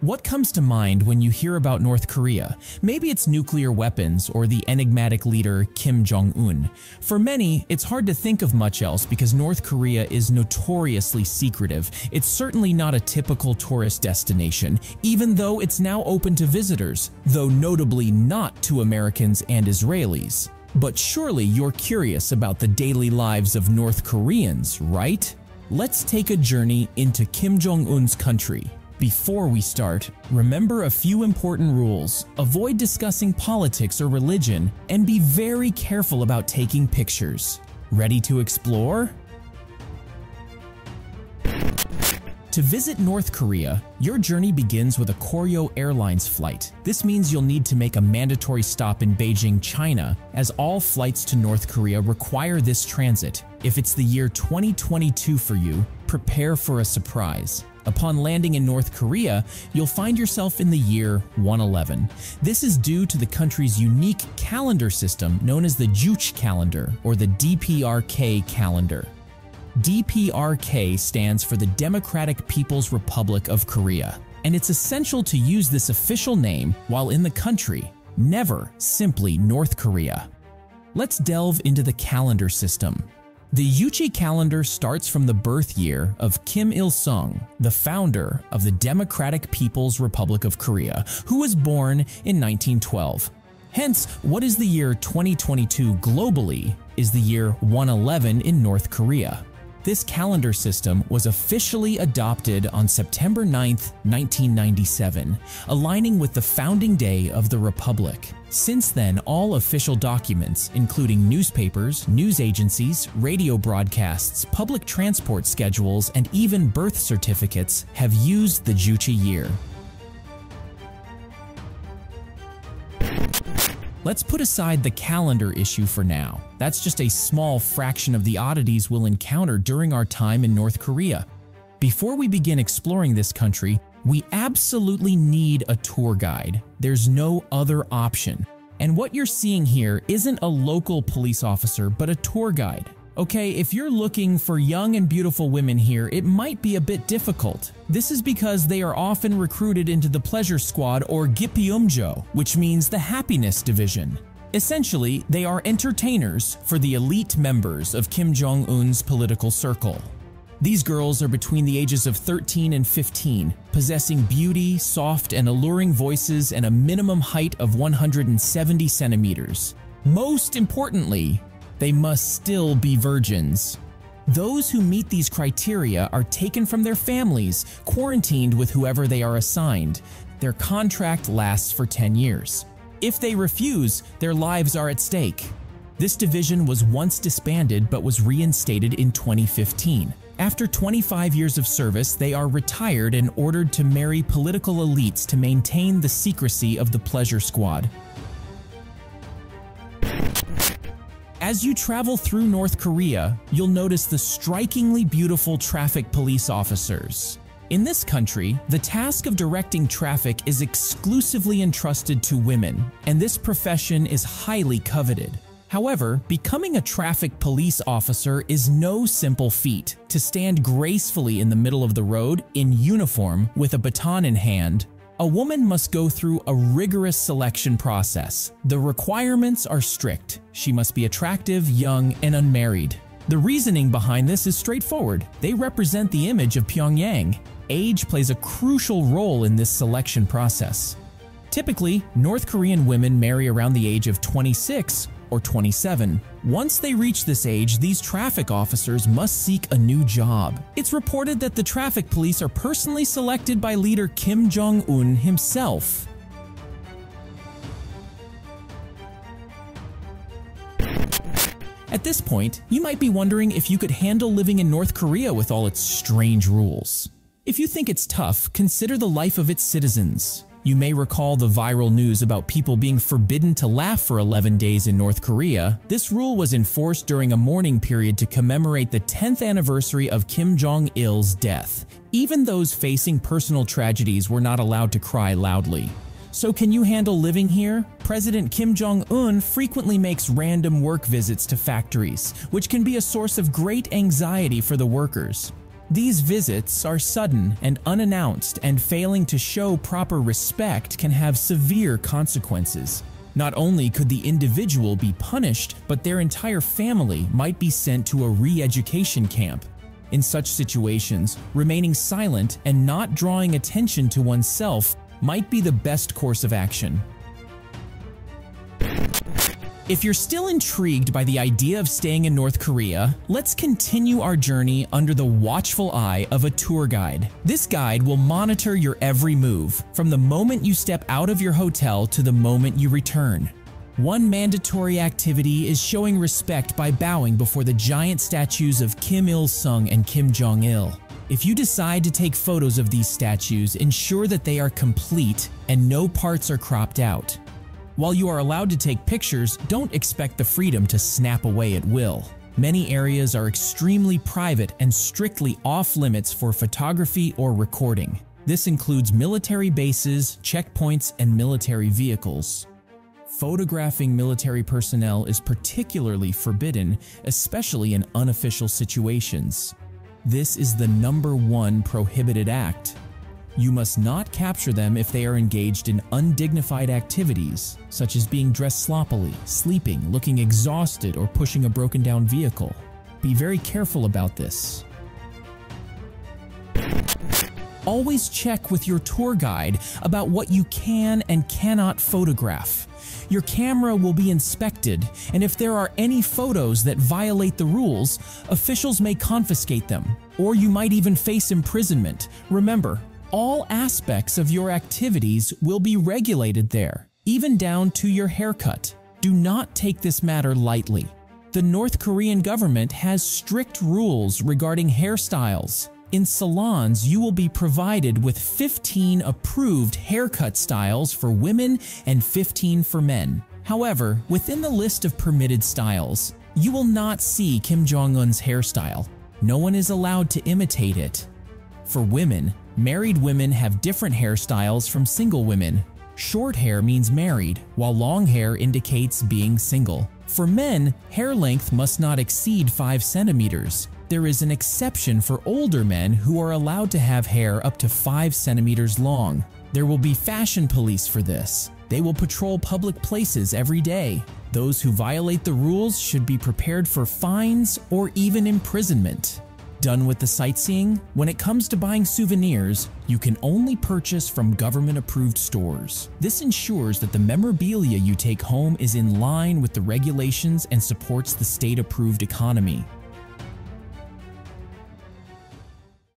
What comes to mind when you hear about North Korea? Maybe it's nuclear weapons or the enigmatic leader Kim Jong-un. For many, it's hard to think of much else because North Korea is notoriously secretive. It's certainly not a typical tourist destination, even though it's now open to visitors, though notably not to Americans and Israelis. But surely you're curious about the daily lives of North Koreans, right? Let's take a journey into Kim Jong-un's country. Before we start, remember a few important rules. Avoid discussing politics or religion, and be very careful about taking pictures. Ready to explore? To visit North Korea, your journey begins with a Koryo Airlines flight. This means you'll need to make a mandatory stop in Beijing, China, as all flights to North Korea require this transit. If it's the year 2022 for you, prepare for a surprise. Upon landing in North Korea, you'll find yourself in the year 111. This is due to the country's unique calendar system known as the Juche calendar or the DPRK calendar. DPRK stands for the Democratic People's Republic of Korea, and it's essential to use this official name while in the country, never simply North Korea. Let's delve into the calendar system. The Juche calendar starts from the birth year of Kim Il-sung, the founder of the Democratic People's Republic of Korea, who was born in 1912. Hence, what is the year 2022 globally is the year 111 in North Korea. This calendar system was officially adopted on September 9, 1997, aligning with the founding day of the Republic. Since then, all official documents, including newspapers, news agencies, radio broadcasts, public transport schedules, and even birth certificates, have used the Juche year. Let's put aside the calendar issue for now. That's just a small fraction of the oddities we'll encounter during our time in North Korea. Before we begin exploring this country, we absolutely need a tour guide. There's no other option. And what you're seeing here isn't a local police officer, but a tour guide. Okay, if you're looking for young and beautiful women here, it might be a bit difficult. This is because they are often recruited into the pleasure squad or Gipyeomjo, which means the happiness division. Essentially, they are entertainers for the elite members of Kim Jong-un's political circle. These girls are between the ages of 13 and 15, possessing beauty, soft and alluring voices, and a minimum height of 170 centimeters. Most importantly, they must still be virgins. Those who meet these criteria are taken from their families, quarantined with whoever they are assigned. Their contract lasts for 10 years. If they refuse, their lives are at stake. This division was once disbanded but was reinstated in 2015. After 25 years of service, they are retired and ordered to marry political elites to maintain the secrecy of the pleasure squad. As you travel through North Korea, you'll notice the strikingly beautiful traffic police officers. In this country, the task of directing traffic is exclusively entrusted to women, and this profession is highly coveted. However, becoming a traffic police officer is no simple feat. To stand gracefully in the middle of the road, in uniform, with a baton in hand, a woman must go through a rigorous selection process. The requirements are strict. She must be attractive, young, and unmarried. The reasoning behind this is straightforward. They represent the image of Pyongyang. Age plays a crucial role in this selection process. Typically, North Korean women marry around the age of 26 or 27. Once they reach this age, these traffic officers must seek a new job. It's reported that the traffic police are personally selected by leader Kim Jong-un himself. At this point, you might be wondering if you could handle living in North Korea with all its strange rules. If you think it's tough, consider the life of its citizens. You may recall the viral news about people being forbidden to laugh for 11 days in North Korea. This rule was enforced during a mourning period to commemorate the 10th anniversary of Kim Jong-il's death. Even those facing personal tragedies were not allowed to cry loudly. So can you handle living here? President Kim Jong-un frequently makes random work visits to factories, which can be a source of great anxiety for the workers. These visits are sudden and unannounced, and failing to show proper respect can have severe consequences. Not only could the individual be punished, but their entire family might be sent to a re-education camp. In such situations, remaining silent and not drawing attention to oneself might be the best course of action. If you're still intrigued by the idea of staying in North Korea, let's continue our journey under the watchful eye of a tour guide. This guide will monitor your every move, from the moment you step out of your hotel to the moment you return. One mandatory activity is showing respect by bowing before the giant statues of Kim Il-sung and Kim Jong-il. If you decide to take photos of these statues, ensure that they are complete and no parts are cropped out. While you are allowed to take pictures, don't expect the freedom to snap away at will. Many areas are extremely private and strictly off-limits for photography or recording. This includes military bases, checkpoints, and military vehicles. Photographing military personnel is particularly forbidden, especially in unofficial situations. This is the #1 prohibited act. You must not capture them if they are engaged in undignified activities, such as being dressed sloppily, sleeping, looking exhausted, or pushing a broken-down vehicle. Be very careful about this. Always check with your tour guide about what you can and cannot photograph. Your camera will be inspected, and if there are any photos that violate the rules, officials may confiscate them, or you might even face imprisonment. Remember, all aspects of your activities will be regulated there, even down to your haircut. Do not take this matter lightly. The North Korean government has strict rules regarding hairstyles. In salons, you will be provided with 15 approved haircut styles for women and 15 for men. However, within the list of permitted styles, you will not see Kim Jong-un's hairstyle. No one is allowed to imitate it. For women, married women have different hairstyles from single women. Short hair means married, while long hair indicates being single. For men, hair length must not exceed 5 centimeters. There is an exception for older men who are allowed to have hair up to 5 centimeters long. There will be fashion police for this. They will patrol public places every day. Those who violate the rules should be prepared for fines or even imprisonment. Done with the sightseeing? When it comes to buying souvenirs, you can only purchase from government-approved stores. This ensures that the memorabilia you take home is in line with the regulations and supports the state-approved economy.